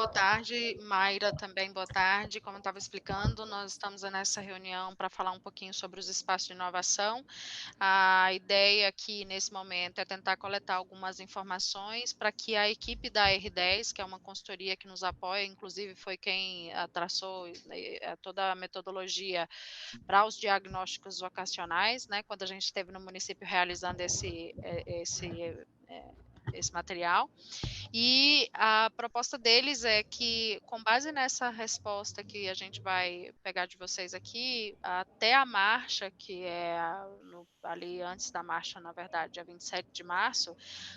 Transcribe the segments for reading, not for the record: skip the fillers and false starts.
Boa tarde, Mayra, também boa tarde. Como eu estava explicando, nós estamos nessa reunião para falar um pouquinho sobre os espaços de inovação. A ideia aqui, nesse momento, é tentar coletar algumas informações para que a equipe da R10, que é uma consultoria que nos apoia, inclusive foi quem traçou toda a metodologia para os diagnósticos vocacionais, né, quando a gente esteve no município realizando esse material. E a proposta deles é que, com base nessa resposta que a gente vai pegar de vocês aqui, até a marcha, que é ali antes da marcha, na verdade, dia 27 de março,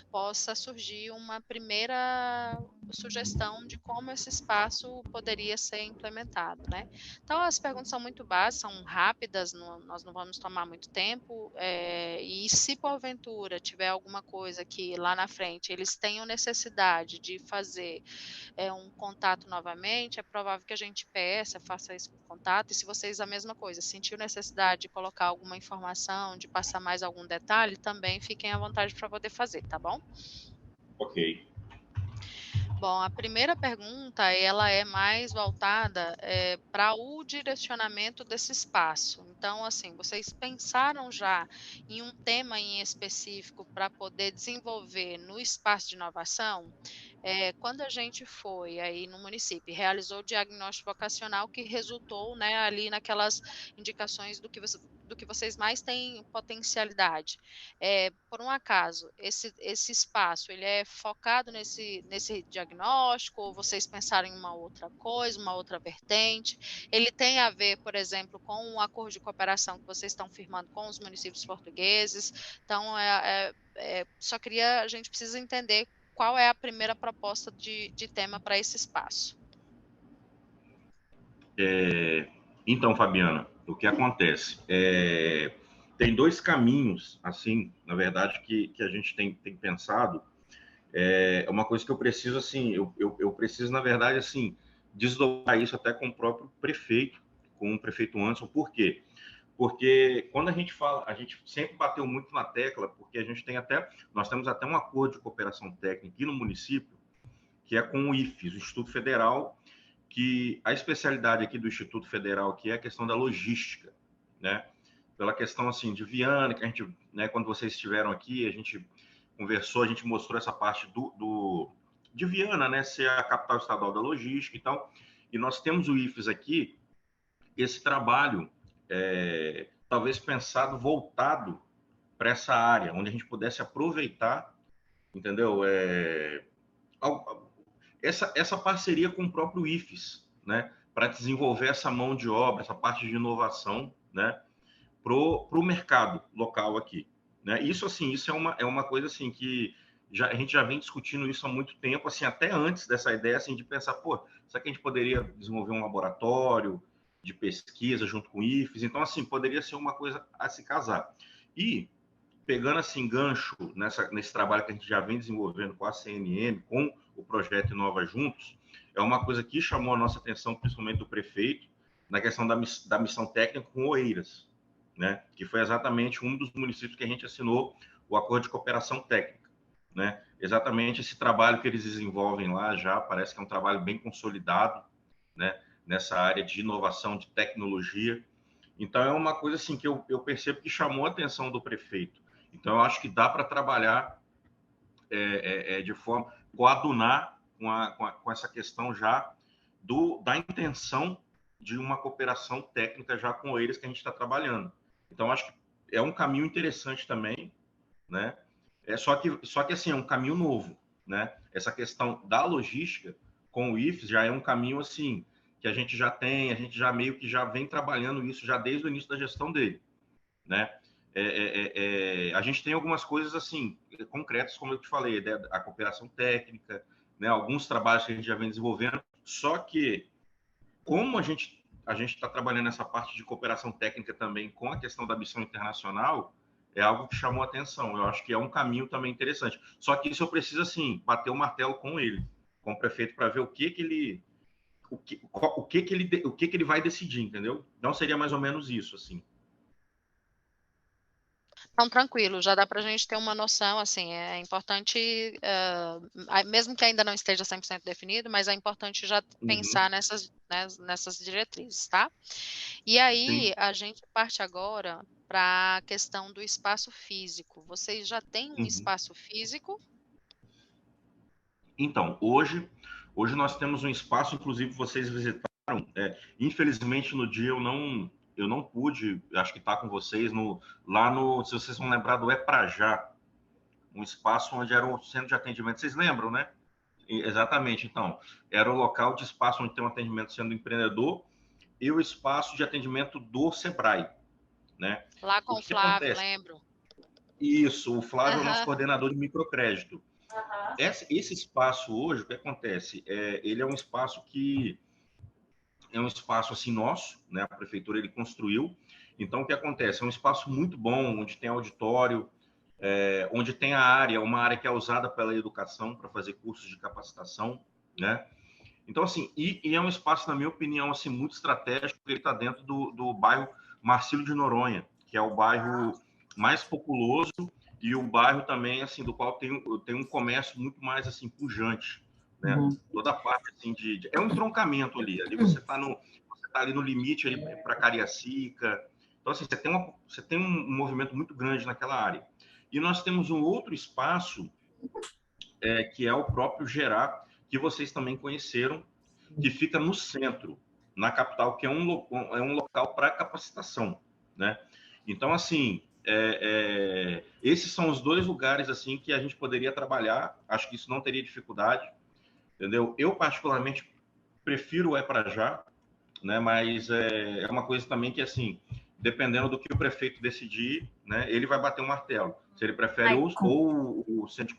possa surgir uma primeira sugestão de como esse espaço poderia ser implementado, né? Então, as perguntas são muito básicas, são rápidas, nós não vamos tomar muito tempo, e se porventura tiver alguma coisa que lá na frente eles tenham necessidade de fazer um contato novamente, é provável que a gente peça, faça esse contato, e se vocês a mesma coisa, sentiu necessidade de colocar alguma informação, de passar mais algum detalhe, também fiquem à vontade para poder fazer, tá bom? Ok. Bom, a primeira pergunta, ela é mais voltada para o direcionamento desse espaço. Então, assim, vocês pensaram já em um tema em específico para poder desenvolver no espaço de inovação? Quando a gente foi aí no município, realizou o diagnóstico vocacional que resultou, né, ali naquelas indicações do que vocês mais têm potencialidade. Por um acaso, esse espaço, ele é focado nesse diagnóstico, ou vocês pensaram em uma outra coisa, uma outra vertente? Ele tem a ver, por exemplo, com um acordo de cooperação que vocês estão firmando com os municípios portugueses? Então, a gente precisa entender qual é a primeira proposta de tema para esse espaço. Então, Fabiana, o que acontece? Tem dois caminhos, assim, na verdade, que a gente tem pensado. É uma coisa que eu preciso, assim, eu preciso, na verdade, assim, desdobrar isso até com o próprio prefeito, com o prefeito Anderson. Por quê? Porque quando a gente fala, a gente sempre bateu muito na tecla, porque nós temos até um acordo de cooperação técnica aqui no município, que é com o IFES, o Instituto Federal, que a especialidade aqui do Instituto Federal que é a questão da logística, né? Pela questão assim de Viana, que a gente, né, quando vocês estiveram aqui, a gente conversou, a gente mostrou essa parte de Viana, né, ser a capital estadual da logística e tal. E nós temos o IFES aqui, esse trabalho talvez pensado voltado para essa área, onde a gente pudesse aproveitar, entendeu? Essa parceria com o próprio IFES, né, para desenvolver essa mão de obra, essa parte de inovação, né, pro mercado local aqui, né? Isso assim, isso é uma coisa assim que a gente já vem discutindo isso há muito tempo, assim, até antes dessa ideia assim de pensar, pô, será que a gente poderia desenvolver um laboratório de pesquisa junto com o IFES? Então assim, poderia ser uma coisa a se casar. E pegando assim gancho nesse trabalho que a gente já vem desenvolvendo com a CNM, com o projeto Inova Juntos, é uma coisa que chamou a nossa atenção, principalmente do prefeito, na questão da missão técnica com Oeiras, né? Que foi exatamente um dos municípios que a gente assinou o acordo de cooperação técnica, né? Exatamente esse trabalho que eles desenvolvem lá já parece que é um trabalho bem consolidado, né? Nessa área de inovação, de tecnologia. Então é uma coisa assim que eu percebo que chamou a atenção do prefeito. Então eu acho que dá para trabalhar de forma coadunar com essa questão já da intenção de uma cooperação técnica já com eles que a gente está trabalhando. Então acho que é um caminho interessante também, né? Só que assim é um caminho novo, né? Essa questão da logística com o IFES já é um caminho assim que a gente já meio que já vem trabalhando isso já desde o início da gestão dele, né? A gente tem algumas coisas assim concretas, como eu te falei, a cooperação técnica, né? Alguns trabalhos que a gente já vem desenvolvendo. Só que como a gente está trabalhando essa parte de cooperação técnica também com a questão da missão internacional, é algo que chamou a atenção. Eu acho que é um caminho também interessante. Só que isso eu preciso assim bater o martelo com ele, com o prefeito, para ver o que ele vai decidir, entendeu? Então seria mais ou menos isso assim. Então, tranquilo, já dá para a gente ter uma noção, assim, é importante, mesmo que ainda não esteja 100% definido, mas é importante já Uhum, pensar nessas diretrizes, tá? E sim. aí, a gente parte agora para a questão do espaço físico. Vocês já têm um Uhum. espaço físico? Então, hoje nós temos um espaço, inclusive vocês visitaram. Infelizmente, no dia eu não pude, acho que está com vocês, lá no, se vocês vão lembrar do É Pra Já, um espaço onde era o centro de atendimento. Vocês lembram, né? Exatamente. Então, era o local de espaço onde tem um atendimento sendo empreendedor e o espaço de atendimento do Sebrae, né? Lá O com o que Flávio, acontece? lembro. Isso, o Flávio é o nosso Aham. coordenador de microcrédito. Esse espaço hoje, o que acontece? Ele é um espaço que é um espaço assim nosso, né? A prefeitura ele construiu. Então, o que acontece? É um espaço muito bom, onde tem auditório, onde tem a área, uma área que é usada pela educação para fazer cursos de capacitação, né? Então, assim, e é um espaço, na minha opinião, assim, muito estratégico, porque ele está dentro do bairro Marcílio de Noronha, que é o bairro mais populoso e o bairro também, assim, do qual tem um comércio muito mais, assim, pujante, né? Uhum. Toda a parte, assim, é um entroncamento ali você está ali no limite ali para Cariacica. Então, assim, você tem um movimento muito grande naquela área. E nós temos um outro espaço, que é o próprio Gerá, que vocês também conheceram, que fica no centro, na capital, que é um local para capacitação, né? Então, assim, esses são os dois lugares assim que a gente poderia trabalhar. Acho que isso não teria dificuldade, entendeu? Eu particularmente prefiro o É Pra Já, né? Mas é uma coisa também que assim, dependendo do que o prefeito decidir, né? Ele vai bater o martelo. Se ele prefere Aí, ou o centro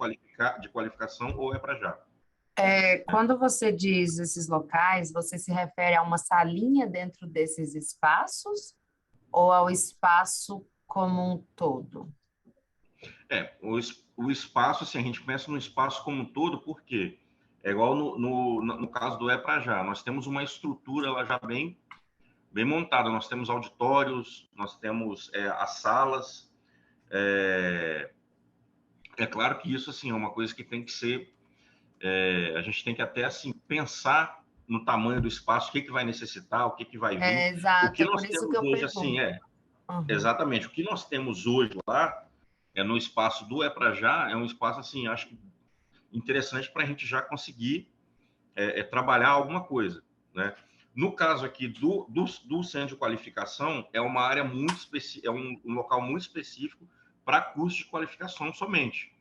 de qualificação ou É Pra Já. Né? quando você diz esses locais, você se refere a uma salinha dentro desses espaços ou ao espaço como um todo? O espaço, assim, a gente pensa no espaço como um todo, porque é igual no caso do É Pra Já, nós temos uma estrutura lá já bem montada, nós temos auditórios, nós temos as salas, é claro que isso, assim, é uma coisa que tem que ser, a gente tem que até, assim, pensar no tamanho do espaço, o que vai necessitar, o que vai vir, É, o exato, que é por nós isso que temos eu hoje, assim, pergunto. Uhum. exatamente, o que nós temos hoje lá, no espaço do É Pra Já, é um espaço, assim, acho que interessante para a gente já conseguir trabalhar alguma coisa, né? No caso aqui do centro de qualificação, é uma área muito específica, é um local muito específico para curso de qualificação somente,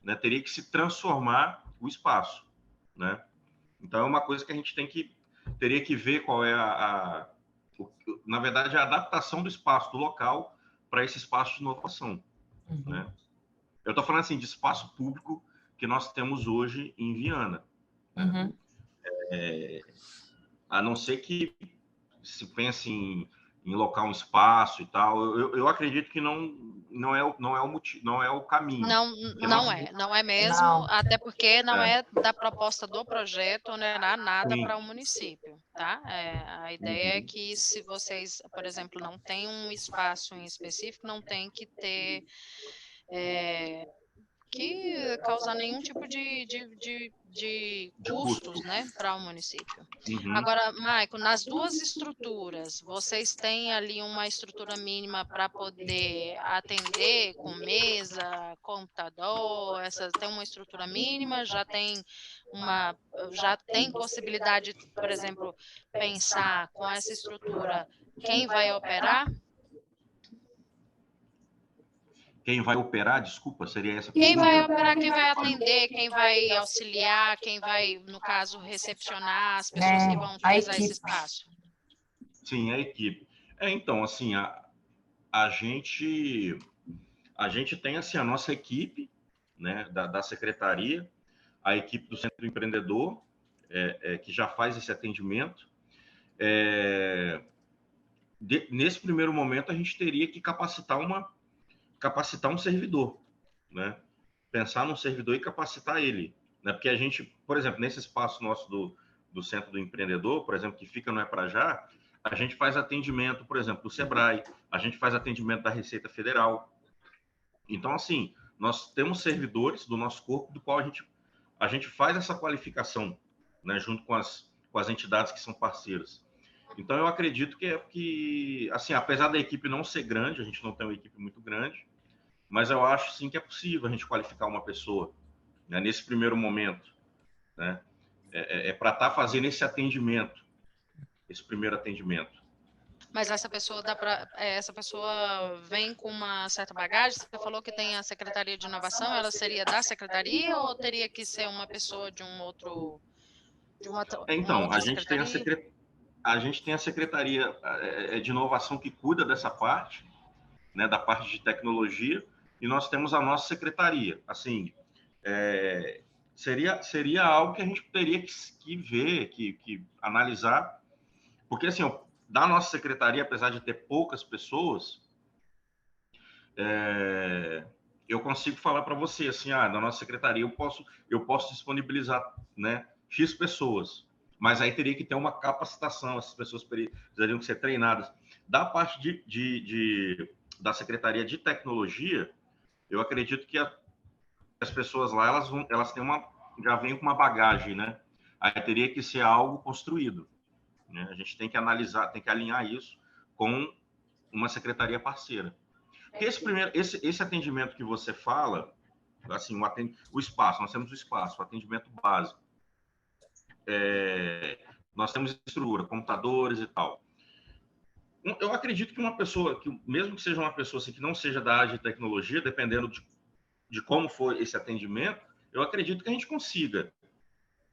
né? Teria que se transformar o espaço, né? Então é uma coisa que a gente teria que ver qual é na verdade, a adaptação do espaço, do local para esse espaço de inovação, Uhum. né? Eu estou falando assim de espaço público que nós temos hoje em Viana, né? Uhum. A não ser que se pense em locar um espaço e tal. Eu acredito que não é o motivo, não é o caminho. Não, Porque nós não é mesmo, Não. até porque não é, é da proposta do projeto, não é nada sim, para o município, tá? A ideia é uhum, que se vocês, por exemplo, não têm um espaço em específico, não tem que ter eh, que causar nenhum tipo de de custo. custos, né, para o município. Uhum. Agora, Maico, nas duas estruturas, vocês têm ali uma estrutura mínima para poder atender com mesa, computador, tem uma estrutura mínima, uma, já tem possibilidade, por exemplo, pensar com essa estrutura quem vai operar? Quem vai operar, desculpa, seria essa a Quem vai pergunta? operar, quem vai atender, quem vai auxiliar, quem vai, no caso, recepcionar as pessoas que É, vão a utilizar esse equipe. espaço? Sim, a equipe. Então, assim, a gente a gente tem assim a nossa equipe, né, da secretaria, a equipe do Centro Empreendedor, que já faz esse atendimento. Nesse primeiro momento, a gente teria que capacitar um servidor, né? Pensar num servidor e capacitar ele, né? Porque a gente, por exemplo, nesse espaço nosso do Centro do Empreendedor, por exemplo, que fica no É Pra Já, a gente faz atendimento, por exemplo, do Sebrae, a gente faz atendimento da Receita Federal, Então, assim, nós temos servidores do nosso corpo do qual a gente faz essa qualificação, né, junto com as entidades que são parceiras. Então, eu acredito que, assim, apesar da equipe não ser grande, a gente não tem uma equipe muito grande, mas eu acho, sim, que é possível a gente qualificar uma pessoa, né, nesse primeiro momento, né? Para estar fazendo esse primeiro atendimento. Mas essa pessoa vem com uma certa bagagem? Você falou que tem a Secretaria de Inovação, ela seria da secretaria ou teria que ser uma pessoa de uma Então, outra secretaria? a gente tem a Secretaria de Inovação que cuida dessa parte, né, da parte de tecnologia, e nós temos a nossa secretaria. Assim, seria algo que a gente teria que ver, que analisar, porque, assim, da nossa secretaria, apesar de ter poucas pessoas, eu consigo falar para você, assim, da nossa secretaria eu posso disponibilizar, né, X pessoas, mas aí teria que ter uma capacitação, essas pessoas precisariam ser treinadas. Da parte da Secretaria de Tecnologia, eu acredito que as pessoas lá, elas já vêm com uma bagagem, né? Aí teria que ser algo construído, né? A gente tem que analisar, tem que alinhar isso com uma secretaria parceira. Porque esse atendimento que você fala, assim, o espaço, nós temos o espaço, o atendimento básico. Nós temos estrutura, computadores e tal. Eu acredito que uma pessoa, mesmo que seja uma pessoa assim, que não seja da área de tecnologia, dependendo de como for esse atendimento, eu acredito que a gente consiga,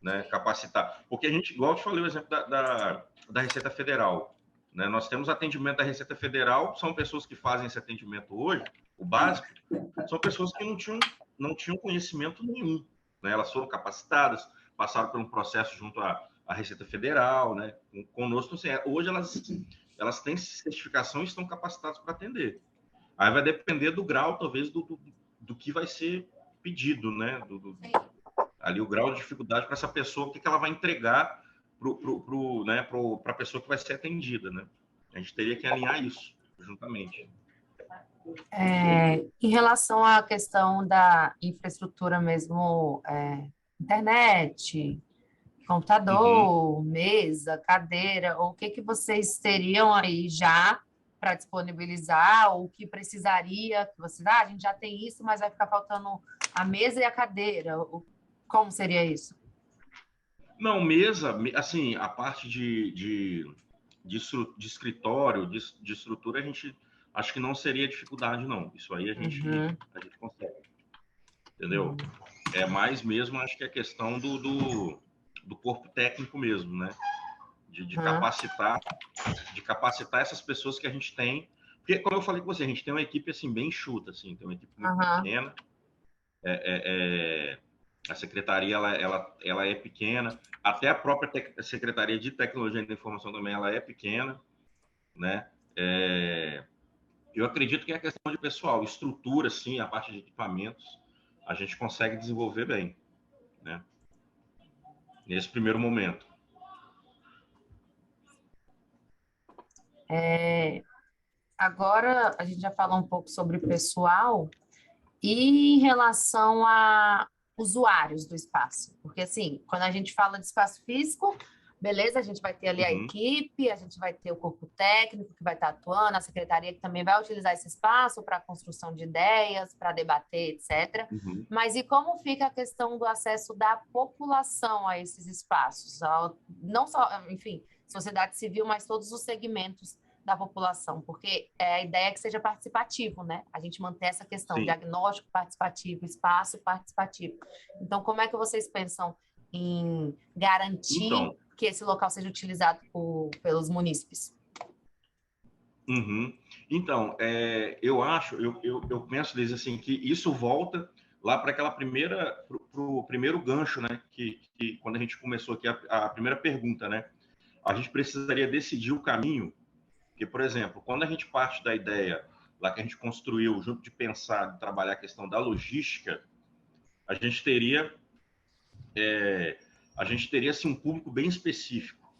né, capacitar. Porque a gente, igual eu te falei o exemplo da Receita Federal, né? Nós temos atendimento da Receita Federal, são pessoas que fazem esse atendimento hoje, o básico, são pessoas que não tinham conhecimento nenhum, né? Elas foram capacitadas, passaram por um processo junto à Receita Federal, né? Conosco, assim, hoje elas têm certificação e estão capacitadas para atender. Aí vai depender do grau, talvez, do que vai ser pedido, né? Ali o grau de dificuldade para essa pessoa, o que ela vai entregar para a pessoa que vai ser atendida, né? A gente teria que alinhar isso juntamente. Em relação à questão da infraestrutura mesmo, internet, computador, mesa, cadeira, o que vocês teriam aí já para disponibilizar, ou o que precisaria, que vocês, a gente já tem isso, mas vai ficar faltando a mesa e a cadeira. Como seria isso? Não, mesa, assim, a parte de escritório, de estrutura, a gente acho que não seria dificuldade, não. Isso aí a gente consegue. Entendeu? É mais mesmo, acho que é questão do corpo técnico mesmo, né? De capacitar essas pessoas que a gente tem. Porque, como eu falei com você, a gente tem uma equipe assim, bem enxuta, assim, tem uma equipe muito pequena. A secretaria ela é pequena, até a própria Secretaria de Tecnologia e da Informação também ela é pequena, né? Eu acredito que é a questão de pessoal, estrutura, sim, a parte de equipamentos, a gente consegue desenvolver bem, né? Nesse primeiro momento. Agora a gente já falou um pouco sobre pessoal e em relação a usuários do espaço, porque assim, quando a gente fala de espaço físico, beleza, a gente vai ter ali a equipe, a gente vai ter o corpo técnico que vai estar atuando, a secretaria que também vai utilizar esse espaço para a construção de ideias, para debater, etc. Mas e como fica a questão do acesso da população a esses espaços? Não só, enfim, sociedade civil, mas todos os segmentos da população, porque a ideia é que seja participativo, né? A gente manter essa questão, diagnóstico participativo, espaço participativo. Então, como é que vocês pensam em garantir que esse local seja utilizado pelos munícipes? Então, eu penso desde assim que isso volta lá para aquela pro primeiro gancho, né? Que quando a gente começou aqui a primeira pergunta, né? A gente precisaria decidir o caminho. Porque, por exemplo, quando a gente parte da ideia lá que a gente construiu, junto de pensar, de trabalhar a questão da logística, a gente teria assim, um público bem específico,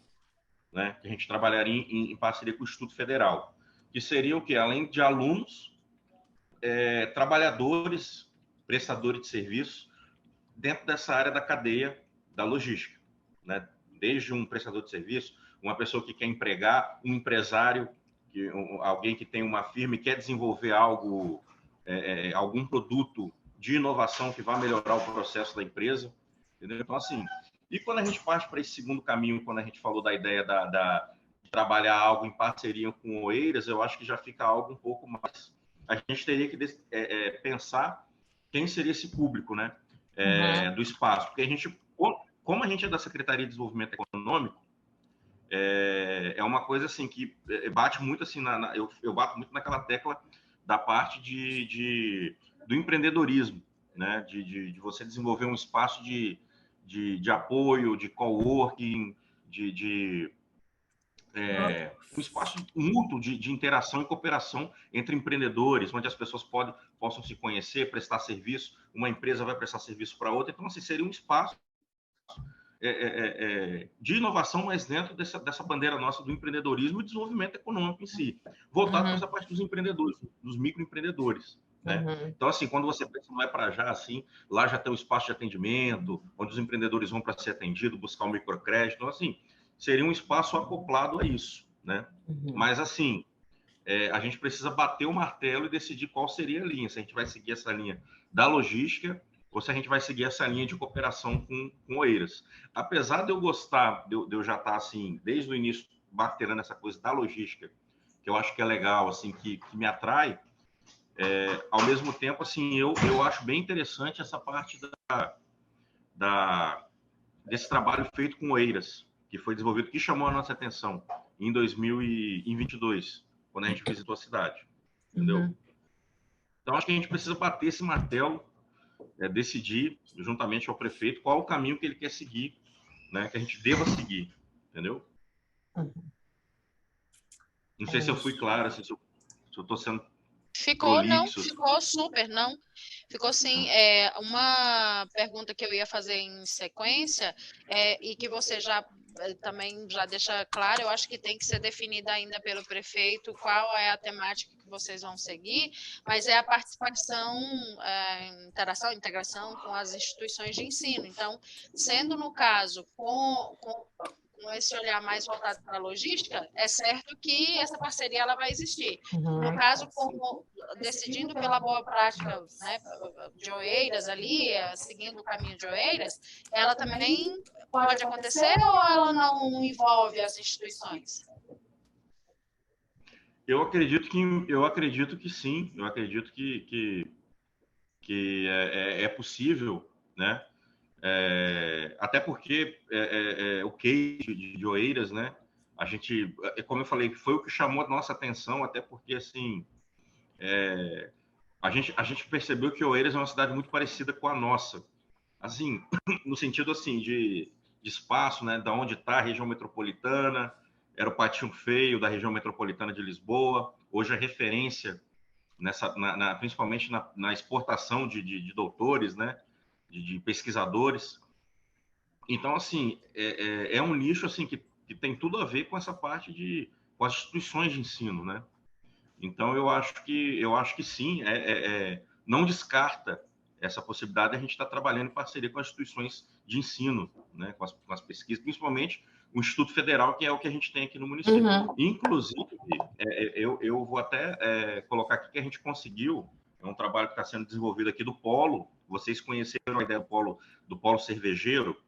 né? Que a gente trabalharia em parceria com o Instituto Federal, que seria o quê? Além de alunos, trabalhadores, prestadores de serviço, dentro dessa área da cadeia da logística, né? Desde um prestador de serviço, uma pessoa que quer empregar, um empresário, alguém que tem uma firma e quer desenvolver algo, algum produto de inovação que vai melhorar o processo da empresa, entendeu? Então, assim, e quando a gente parte para esse segundo caminho, quando a gente falou da ideia de trabalhar algo em parceria com Oeiras, eu acho que já fica algo um pouco mais... A gente teria que pensar quem seria esse público, né? Do espaço. Porque a gente, como a gente é da Secretaria de Desenvolvimento Econômico, é uma coisa assim que bate muito assim, eu bato muito naquela tecla da parte do empreendedorismo, né? De você desenvolver um espaço de apoio, de coworking, um espaço mútuo de interação e cooperação entre empreendedores, onde as pessoas possam se conhecer, prestar serviço, uma empresa vai prestar serviço para outra. Então, assim, seria um espaço de inovação, mas dentro dessa bandeira nossa do empreendedorismo e desenvolvimento econômico em si, voltado para essa parte dos empreendedores, dos microempreendedores. Né? Então, assim, quando você pensa, não é para já, assim, lá já tem um espaço de atendimento, onde os empreendedores vão para ser atendido, buscar um microcrédito. Então, assim, seria um espaço acoplado a isso, né? Mas, assim, a gente precisa bater o martelo e decidir qual seria a linha, se a gente vai seguir essa linha da logística ou se a gente vai seguir essa linha de cooperação com Oeiras. Apesar de eu gostar, de eu já estar, assim, desde o início, baterando essa coisa da logística, que eu acho que é legal, assim, que me atrai, ao mesmo tempo, assim, eu acho bem interessante essa parte desse trabalho feito com Oeiras, que foi desenvolvido, que chamou a nossa atenção em 2022, quando a gente visitou a cidade, entendeu? Então, acho que a gente precisa bater esse martelo, decidir, juntamente ao prefeito, qual o caminho que ele quer seguir, né, que a gente deva seguir, entendeu? Não sei se eu fui claro, assim, se eu estou sendo Ficou, não, ficou super, não. Ficou sim. Uma pergunta que eu ia fazer em sequência, e que você também já deixa claro, eu acho que tem que ser definida ainda pelo prefeito qual é a temática que vocês vão seguir, mas é a participação, integração com as instituições de ensino. Então, sendo no caso com esse olhar mais voltado para a logística, é certo que essa parceria ela vai existir. No caso, decidindo pela boa prática, né, de Oeiras ali, seguindo o caminho de Oeiras, ela também pode acontecer ou ela não envolve as instituições? Eu acredito que sim, eu acredito que é possível, né? Até porque o case de Oeiras, né? A gente, como eu falei, foi o que chamou a nossa atenção, até porque assim a gente percebeu que Oeiras é uma cidade muito parecida com a nossa, assim, no sentido assim de espaço, né? Da onde está a região metropolitana, era o Patinho Feio da região metropolitana de Lisboa, hoje é referência principalmente na exportação de doutores, né? De pesquisadores. Então, assim, é um nicho assim que tem tudo a ver com essa parte com as instituições de ensino, né? Então, eu acho que sim, não descarta essa possibilidade de a gente estar trabalhando em parceria com as instituições de ensino, né? Com as pesquisas, principalmente o Instituto Federal, que é o que a gente tem aqui no município. Inclusive, eu vou até colocar aqui que a gente conseguiu, é um trabalho que está sendo desenvolvido aqui do Polo. Vocês conheceram a ideia do Polo Cervejeiro?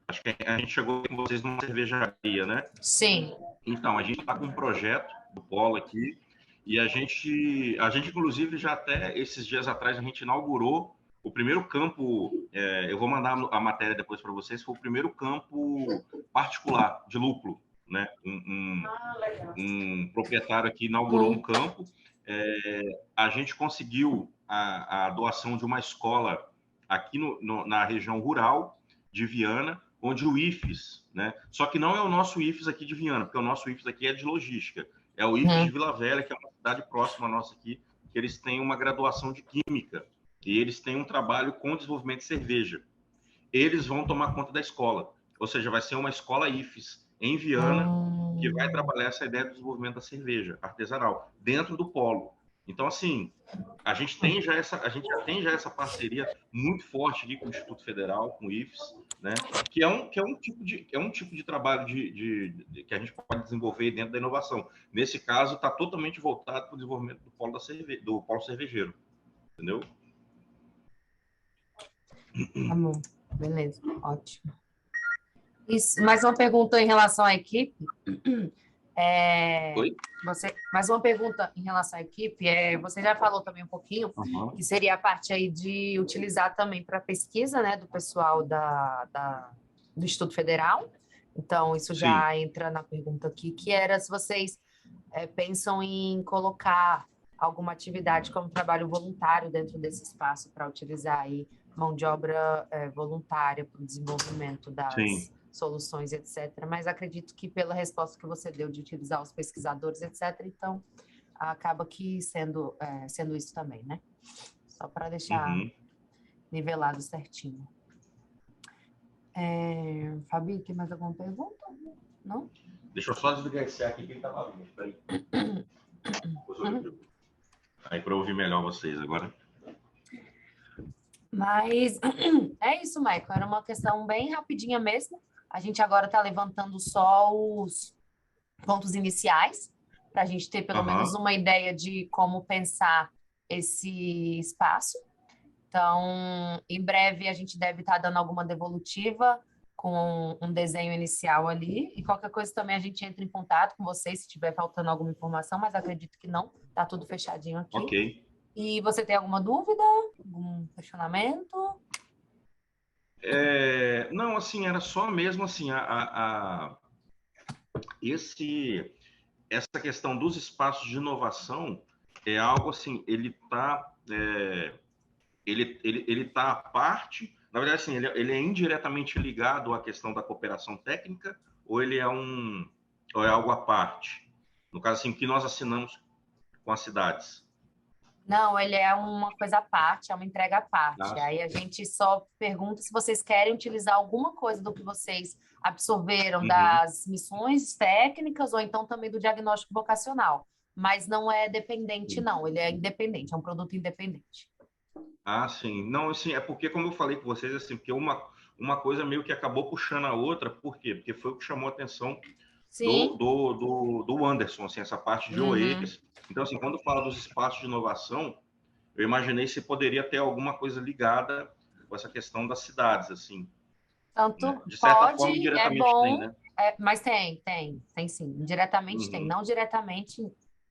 Acho que a gente chegou com vocês numa cervejaria, né? Sim. Então, a gente está com um projeto do Polo aqui, e a gente inclusive, já até esses dias atrás, a gente inaugurou o primeiro campo, eu vou mandar a matéria depois para vocês, foi o primeiro campo particular de lúpulo, né? Um proprietário aqui inaugurou um campo, a gente conseguiu a doação de uma escola aqui na região rural de Viana, onde o IFES, né? Só que não é o nosso IFES aqui de Viana, porque o nosso IFES aqui é de logística, é o IFES de Vila Velha, que é uma cidade próxima à nossa aqui, que eles têm uma graduação de Química, e eles têm um trabalho com desenvolvimento de cerveja. Eles vão tomar conta da escola, ou seja, vai ser uma escola IFES em Viana, que vai trabalhar essa ideia do desenvolvimento da cerveja artesanal, dentro do polo. Então, assim, a gente já tem já essa parceria muito forte aqui com o Instituto Federal, com o IFES, né? Que é um tipo de trabalho que a gente pode desenvolver dentro da inovação. Nesse caso, está totalmente voltado para o desenvolvimento do polo cervejeiro, entendeu? Tá bom, beleza, ótimo. Isso, mais uma pergunta em relação à equipe. Oi? Mais uma pergunta em relação à equipe. Você já falou também um pouquinho, que seria a parte aí de utilizar também para pesquisa, né, do pessoal do Instituto Federal. Então, isso já entra na pergunta aqui, que era se vocês pensam em colocar alguma atividade como trabalho voluntário dentro desse espaço para utilizar aí mão de obra voluntária para o desenvolvimento das soluções, etc. Mas acredito que pela resposta que você deu de utilizar os pesquisadores, etc., então acaba que sendo isso também, né? Só para deixar nivelado certinho. Fabi, tem mais alguma pergunta? Não? Deixa eu só desligar esse aqui que ele tá vazio. Peraí. Aí para ouvir melhor vocês agora. Mas é isso, Michael. Era uma questão bem rapidinha mesmo. A gente agora está levantando só os pontos iniciais, para a gente ter pelo menos uma ideia de como pensar esse espaço. Então, em breve, a gente deve estar dando alguma devolutiva com um desenho inicial ali. E qualquer coisa também a gente entra em contato com vocês se estiver faltando alguma informação, mas acredito que não. Está tudo fechadinho aqui. Ok. E você tem alguma dúvida? Algum questionamento? Não, assim, era só mesmo assim, essa questão dos espaços de inovação é algo assim, ele tá à parte, na verdade, assim, ele é indiretamente ligado à questão da cooperação técnica, ou ele é algo à parte? No caso, assim, que nós assinamos com as cidades. Não, ele é uma coisa à parte, é uma entrega à parte. Aí a gente só pergunta se vocês querem utilizar alguma coisa do que vocês absorveram das missões técnicas ou então também do diagnóstico vocacional. Mas não é dependente, não. Ele é independente, é um produto independente. Ah, sim. Não, assim, é porque, como eu falei com vocês, assim, porque uma coisa meio que acabou puxando a outra. Por quê? Porque foi o que chamou a atenção do Anderson, assim, essa parte de OEICs. Então, assim, quando fala dos espaços de inovação, eu imaginei se poderia ter alguma coisa ligada com essa questão das cidades, assim. Tanto né? De certa pode, forma, indiretamente é bom, tem, né? mas tem sim. Indiretamente tem. Não diretamente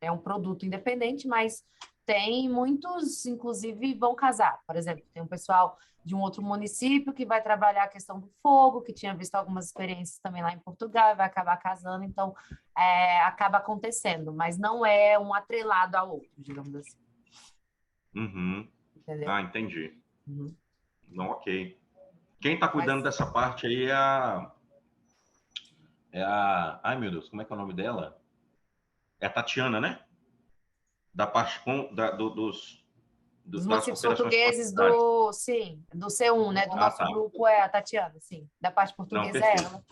é um produto independente, mas tem muitos, inclusive, vão casar. Por exemplo, tem um pessoal de um outro município que vai trabalhar a questão do fogo, que tinha visto algumas experiências também lá em Portugal, e vai acabar casando, então acaba acontecendo, mas não é um atrelado ao outro, digamos assim. Entendeu? Ah, entendi. Não, ok. Quem está cuidando dessa parte aí é a... Ai, meu Deus, como é que é o nome dela? É a Tatiana, né? Da parte dos municípios portugueses do C1, né? Do nosso grupo é a Tatiana, sim. Da parte portuguesa é ela.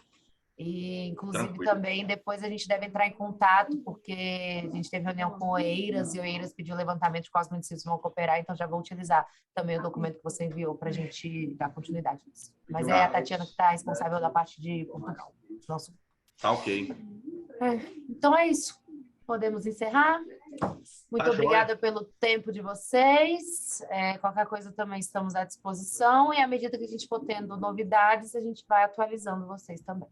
E, inclusive, também depois a gente deve entrar em contato, porque a gente teve reunião com o Oeiras, e o Oeiras pediu levantamento de quais municípios vão cooperar, então já vou utilizar também o documento que você enviou para a gente dar continuidade nisso. Mas é a Tatiana que está responsável da parte de Portugal. Nosso... Tá ok. Então é isso. Podemos encerrar. Muito obrigada pelo tempo de vocês. Qualquer coisa também estamos à disposição, e à medida que a gente for tendo novidades, a gente vai atualizando vocês também.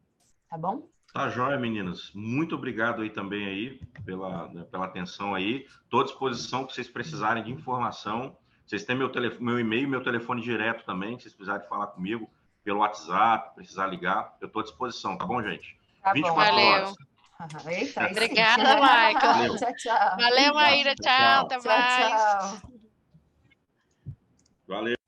Tá bom? Tá joia, meninas. Muito obrigado aí também aí pela atenção aí. Estou à disposição que vocês precisarem de informação. Vocês têm meu e-mail, meu telefone direto também, se vocês precisarem falar comigo pelo WhatsApp, precisar ligar, eu estou à disposição, tá bom, gente? Tá 24 bom. horas. Eita, obrigada, Michael. Tchau. Valeu, Maíra. Tchau, até mais. Tchau. Valeu.